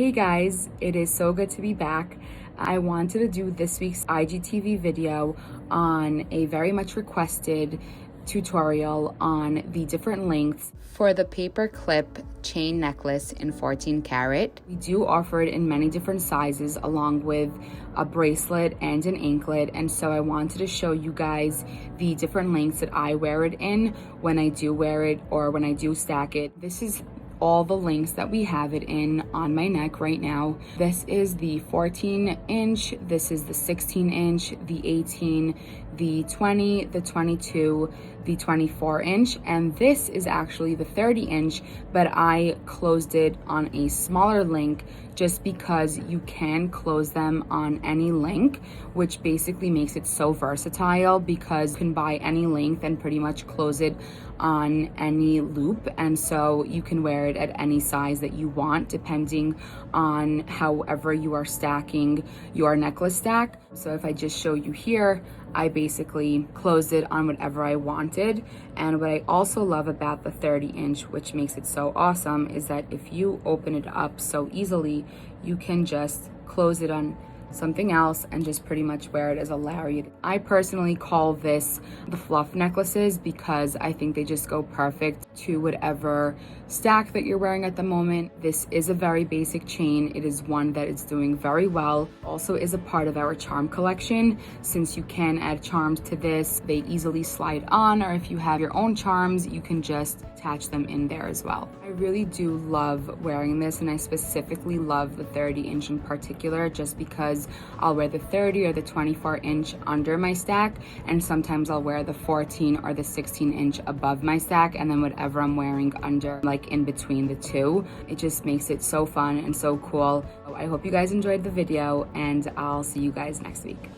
Hey guys, it is so good to be back. I wanted to do this week's IGTV video on a very much requested tutorial on the different lengths for the Paperclip chain necklace in 14 karat. We do offer it in many different sizes along with a bracelet and an anklet, and so I wanted to show you guys the different lengths that I wear it in when I do wear it or when I do stack it. This is all the lengths that we have it in on my neck right now. This is the 14 inch, this is the 16 inch, the 18, the 20, the 22, the 24 inch, and this is actually the 30 inch, but I closed it on a smaller link just because you can close them on any length, which basically makes it so versatile because you can buy any length and pretty much close it on any loop, and so you can wear it at any size that you want depending on however you are stacking your necklace stack. So if I just show you here, I basically closed it on whatever I wanted. And what I also love about the 30 inch, which makes it so awesome, is that if you open it up so easily, you can just close it on something else and just pretty much wear it as a lariat. I personally call this the fluff necklaces because I think they just go perfect to whatever stack that you're wearing at the moment. This is a very basic chain. It is one that is doing very well. Also is a part of our charm collection. Since you can add charms to this, they easily slide on, or if you have your own charms, you can just attach them in there as well. I really do love wearing this, and I specifically love the 30 inch in particular just because I'll wear the 30 or the 24 inch under my stack, and sometimes I'll wear the 14 or the 16 inch above my stack, and then whatever I'm wearing under, like in between the two. It just makes it so fun and so cool. I hope you guys enjoyed the video, and I'll see you guys next week.